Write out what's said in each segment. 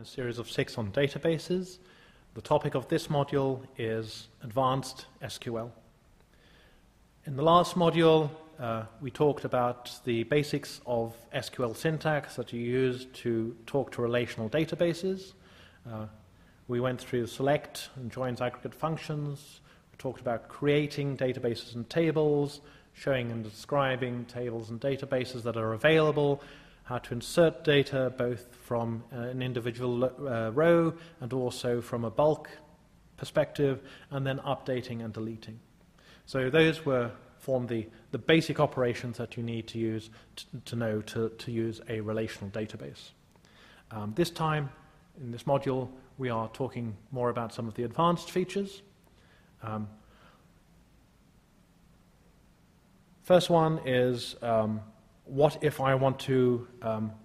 a series of 6 on databases. The topic of this module is Advanced SQL. In the last module, we talked about the basics of SQL syntax that you use to talk to relational databases. We went through select and joins aggregate functions. We talked about creating databases and tables, showing and describing tables and databases that are available, how to insert data both from an individual row and also from a bulk perspective, and then updating and deleting. So those form the basic operations that you need to use to know to use a relational database. This time, in this module, we are talking more about some of the advanced features. First one is what if I want to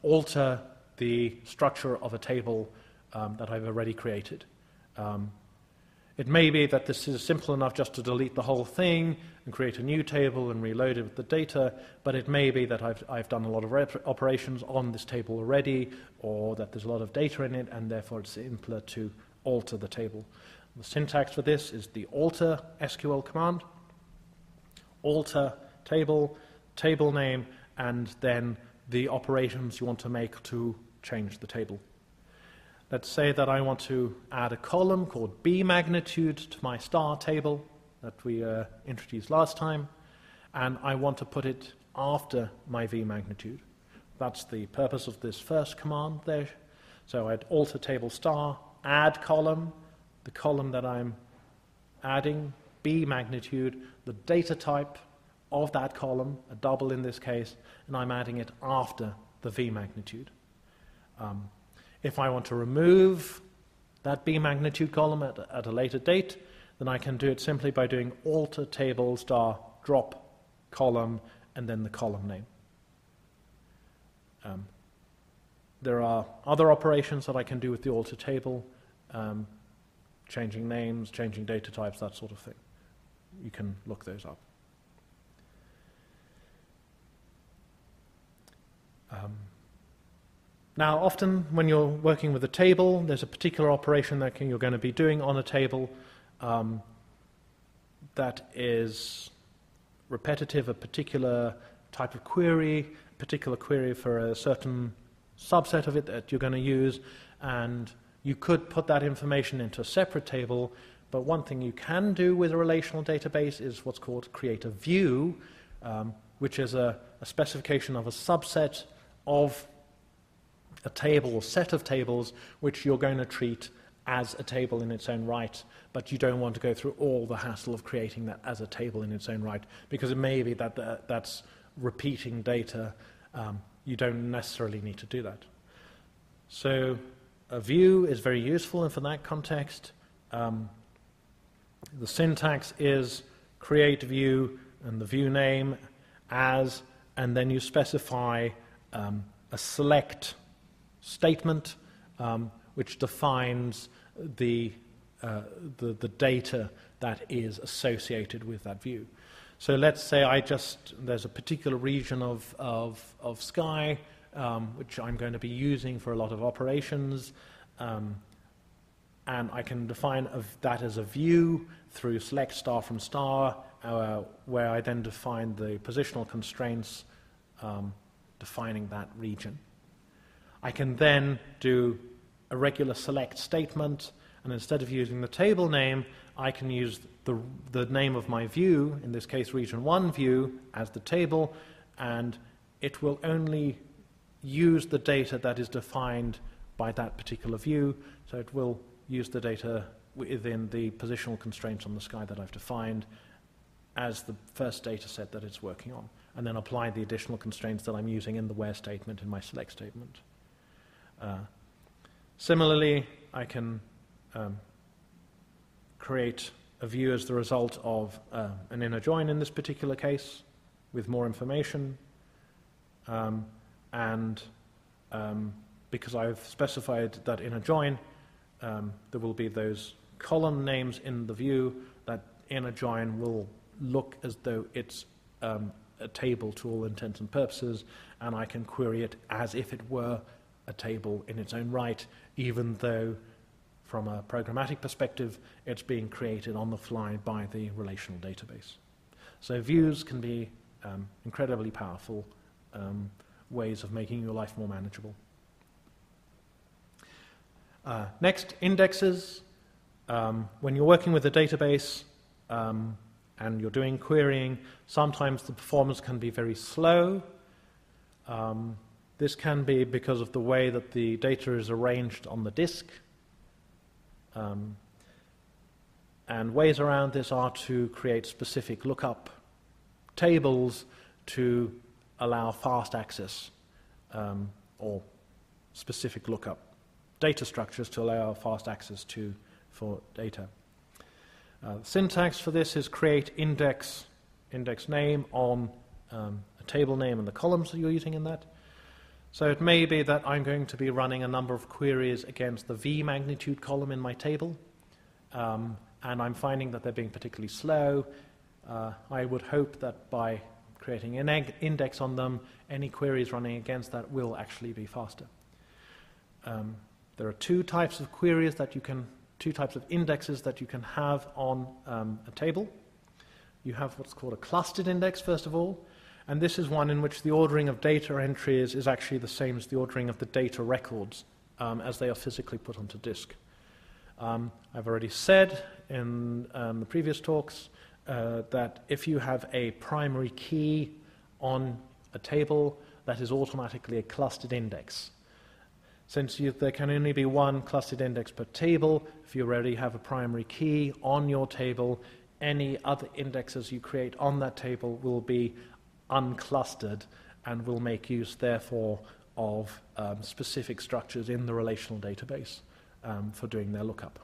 alter the structure of a table that I've already created. It may be that this is simple enough just to delete the whole thing and create a new table and reload it with the data, but it may be that I've done a lot of operations on this table already, or that there's a lot of data in it, and therefore it's simpler to alter the table. The syntax for this is the alter SQL command. Alter table, table name, and then the operations you want to make to change the table. Let's say that I want to add a column called B magnitude to my star table that we introduced last time, and I want to put it after my V magnitude. That's the purpose of this first command there. So I'd alter table star, add column, the column that I'm adding, B magnitude, the data type of that column, a double in this case, and I'm adding it after the V magnitude. If I want to remove that B magnitude column at a later date, then I can do it simply by doing alter table star drop column and then the column name. There are other operations that I can do with the alter table, changing names, changing data types, that sort of thing. You can look those up. Now, often when you're working with a table, there's a particular operation that you're going to be doing on a table that is repetitive, a particular type of query, particular query for a certain subset of it that you're going to use, and you could put that information into a separate table, but one thing you can do with a relational database is what's called create a view, which is a specification of a subset of a table or set of tables which you're going to treat as a table in its own right, but you don't want to go through all the hassle of creating that as a table in its own right, because it may be that that's repeating data. You don't necessarily need to do that. So a view is very useful, and for that context, the syntax is create view and the view name as, and then you specify a select statement which defines the data that is associated with that view. So let's say there's a particular region of sky which I'm going to be using for a lot of operations, and I can define that as a view through select star from star, where I then define the positional constraints defining that region. I can then do a regular select statement, and instead of using the table name, I can use the name of my view, in this case region 1 view, as the table, and it will only use the data that is defined by that particular view, so it will use the data within the positional constraints on the sky that I've defined as the first data set that it's working on, and then apply the additional constraints that I'm using in the where statement in my select statement. Similarly, I can create a view as the result of an inner join in this particular case with more information, and because I've specified that inner join, there will be those column names in the view. That inner join will look as though it's a table to all intents and purposes, and I can query it as if it were a table in its own right, even though from a programmatic perspective it's being created on the fly by the relational database. So views can be incredibly powerful ways of making your life more manageable. Next, indexes. When you're working with a database and you're doing querying, sometimes the performance can be very slow. This can be because of the way that the data is arranged on the disk. And ways around this are to create specific lookup tables to allow fast access, or specific lookup data structures to allow fast access for data. Syntax for this is create index name on a table name and the columns that you're using in that. So it may be that I'm going to be running a number of queries against the V magnitude column in my table, and I'm finding that they're being particularly slow. I would hope that by creating an index on them, any queries running against that will actually be faster. There are two types of queries that you can, two types of indexes that you can have on a table. You have what's called a clustered index, first of all, and this is one in which the ordering of data entries is actually the same as the ordering of the data records as they are physically put onto disk. I've already said in the previous talks that if you have a primary key on a table, that is automatically a clustered index. Since there can only be one clustered index per table, if you already have a primary key on your table, any other indexes you create on that table will be unclustered and will make use, therefore, of specific structures in the relational database for doing their lookup.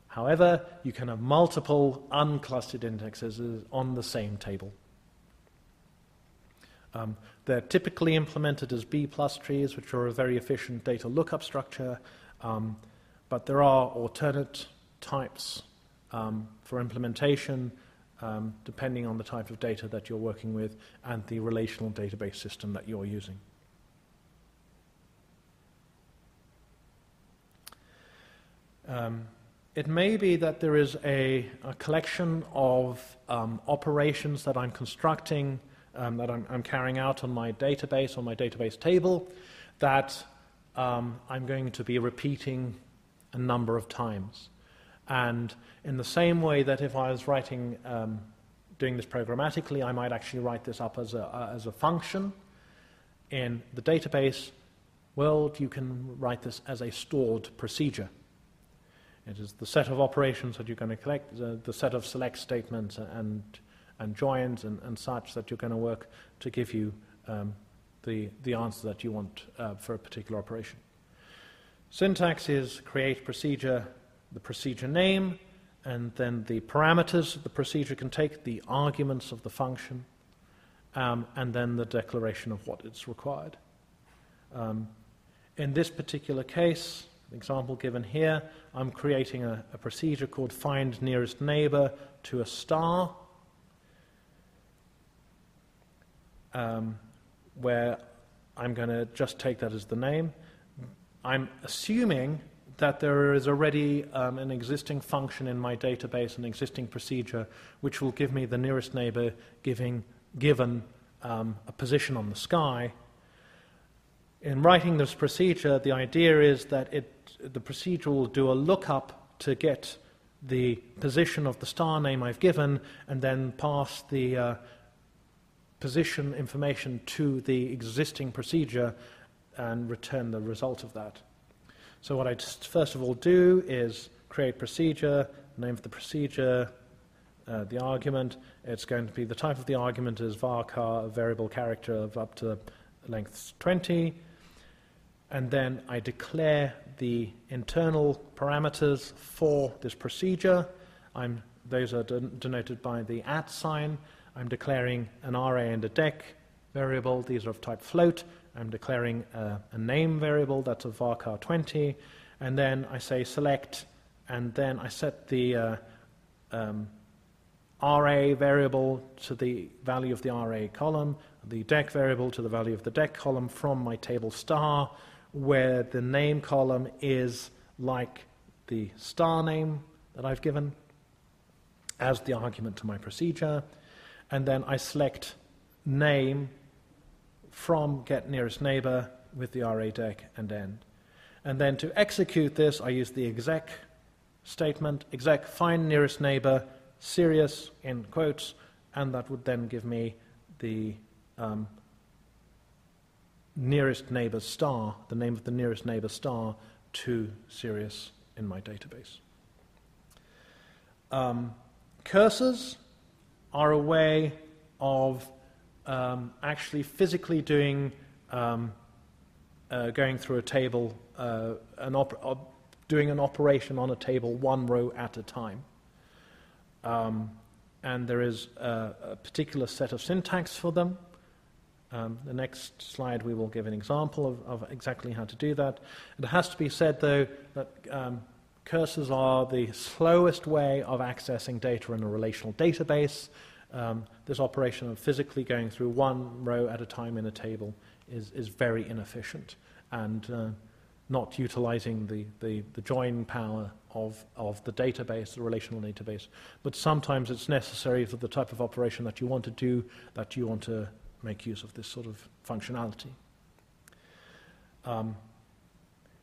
However, you can have multiple unclustered indexes on the same table. They're typically implemented as B+ trees, which are a very efficient data lookup structure, but there are alternate types for implementation, depending on the type of data that you're working with and the relational database system that you're using. It may be that there is a collection of operations that I'm constructing, that I'm carrying out on my database table, that I'm going to be repeating a number of times. And in the same way that if I was writing, doing this programmatically, I might actually write this up as a function. In the database world, you can write this as a stored procedure. It is the set of operations that you're going to collect, the set of select statements and joins and such that you're going to work to give you the answer that you want for a particular operation. Syntax is create procedure, the procedure name, and then the parameters the procedure can take, the arguments of the function, and then the declaration of what is required. In this particular case, the example given here, I'm creating a procedure called find nearest neighbor to a star, where I'm going to just take that as the name. I'm assuming that there is already an existing function in my database, an existing procedure, which will give me the nearest neighbor given a position on the sky. In writing this procedure, the idea is that the procedure will do a lookup to get the position of the star name I've given, and then pass the position information to the existing procedure and return the result of that. So what I first of all do is create procedure, name of the procedure, the argument. It's going to be, the type of the argument is varchar, a variable character of up to length 20. And then I declare the internal parameters for this procedure. Those are denoted by the @ sign. I'm declaring an array and a dec variable. These are of type float. I'm declaring a name variable that's of varchar 20. And then I say select, and then I set the RA variable to the value of the RA column, the dec variable to the value of the dec column from my table star, where the name column is like the star name that I've given as the argument to my procedure, and then I select name from get nearest neighbor with the array_dec and end. And then to execute this, I use the exec statement, exec find nearest neighbor, Sirius in quotes, and that would then give me the nearest neighbor star, the name of the nearest neighbor star to Sirius in my database. Cursors are a way of actually physically doing, going through a table, doing an operation on a table one row at a time. And there is a particular set of syntax for them. The next slide we will give an example of exactly how to do that. It has to be said, though, that cursors are the slowest way of accessing data in a relational database. This operation of physically going through one row at a time in a table is very inefficient and not utilizing the join power of the database, the relational database. But sometimes it's necessary for the type of operation that you want to do, that you want to make use of this sort of functionality.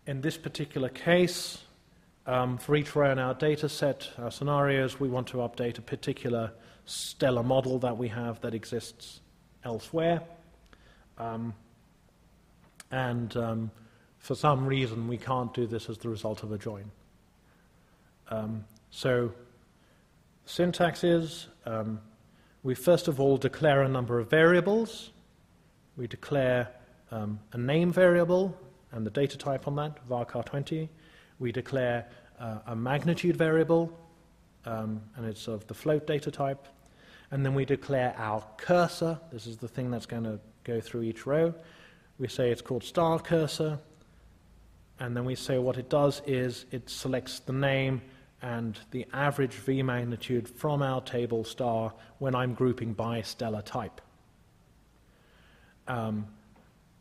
In this particular case, for each row in our data set, our scenarios, we want to update a particular stellar model that we have that exists elsewhere. For some reason, we can't do this as the result of a join. So syntax is, we first of all declare a number of variables. We declare a name variable and the data type on that, varchar20. We declare a magnitude variable, and it's of the float data type. And then we declare our cursor. This is the thing that's going to go through each row. We say it's called star cursor. And then we say what it does is it selects the name and the average V magnitude from our table star when I'm grouping by stellar type.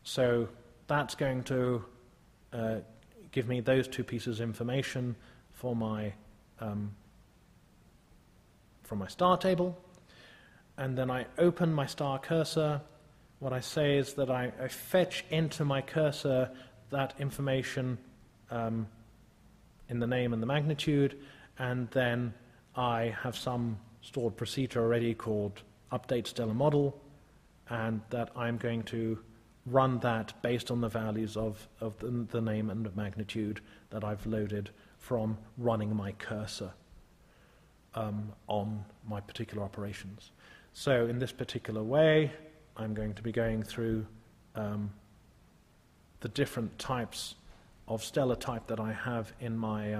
So that's going to give me those two pieces of information for my star table. And then I open my star cursor. What I say is that I fetch into my cursor that information in the name and the magnitude, and then I have some stored procedure already called update stellar model, and that I'm going to run that based on the values of the name and the magnitude that I've loaded from running my cursor on my particular operations. So in this particular way, I'm going to be going through the different types of stellar type that I have in my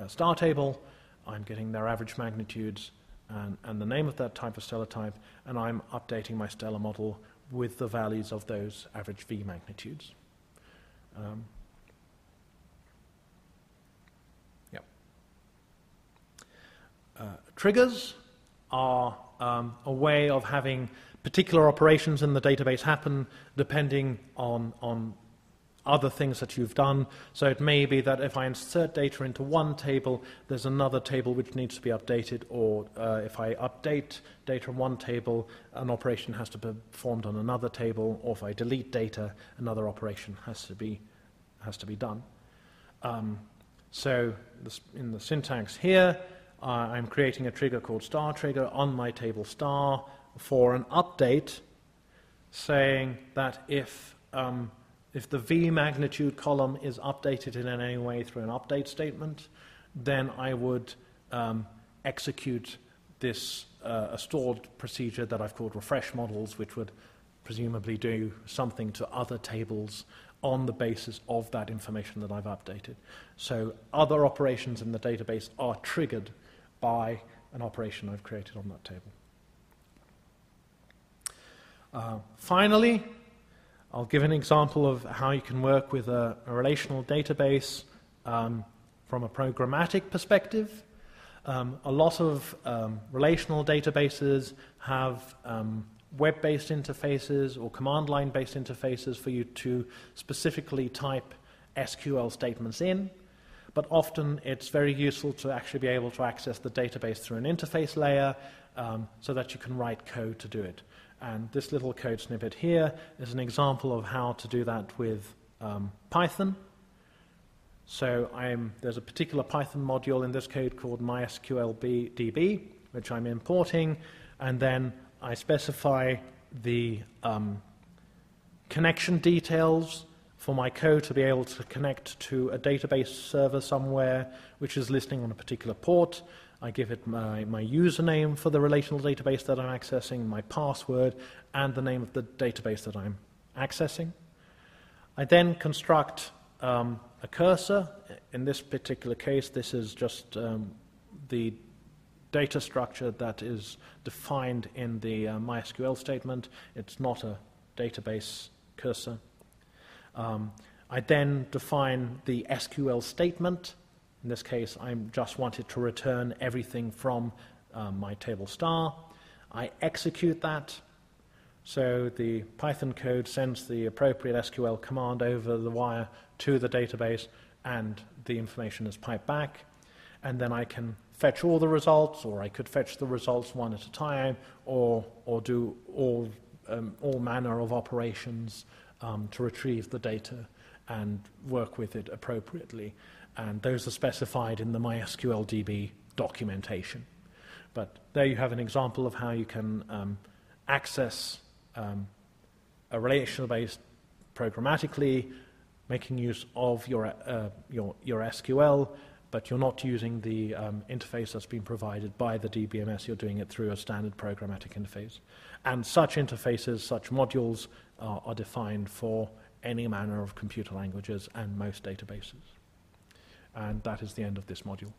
star table. I'm getting their average magnitudes and the name of that type of stellar type, and I'm updating my stellar model with the values of those average V magnitudes. Triggers are a way of having particular operations in the database happen depending on other things that you've done. So it may be that if I insert data into one table, there's another table which needs to be updated, or if I update data in one table, an operation has to be performed on another table, or if I delete data, another operation has to be done. So in the syntax here, I'm creating a trigger called star trigger on my table star for an update, saying that if the V magnitude column is updated in any way through an update statement, then I would execute this a stored procedure that I've called refresh models, which would presumably do something to other tables on the basis of that information that I've updated. So other operations in the database are triggered by an operation I've created on that table. Finally, I'll give an example of how you can work with a relational database from a programmatic perspective. A lot of relational databases have web-based interfaces or command line-based interfaces for you to specifically type SQL statements in, but often it's very useful to actually be able to access the database through an interface layer so that you can write code to do it. And this little code snippet here is an example of how to do that with Python. So there's a particular Python module in this code called MySQLDB, which I'm importing, and then I specify the connection details for my code to be able to connect to a database server somewhere which is listening on a particular port. I give it my username for the relational database that I'm accessing, my password, and the name of the database that I'm accessing. I then construct a cursor. In this particular case, this is just the data structure that is defined in the MySQL statement. It's not a database cursor. I then define the SQL statement. In this case, I just wanted to return everything from my table star. I execute that. So the Python code sends the appropriate SQL command over the wire to the database, and the information is piped back. And then I can fetch all the results, or I could fetch the results one at a time, or do all manner of operations to retrieve the data and work with it appropriately. And those are specified in the MySQLDB documentation. But there you have an example of how you can access a relational base programmatically, making use of your SQL, but you're not using the interface that's been provided by the DBMS. You're doing it through a standard programmatic interface. And such interfaces, such modules, are defined for any manner of computer languages and most databases. And that is the end of this module.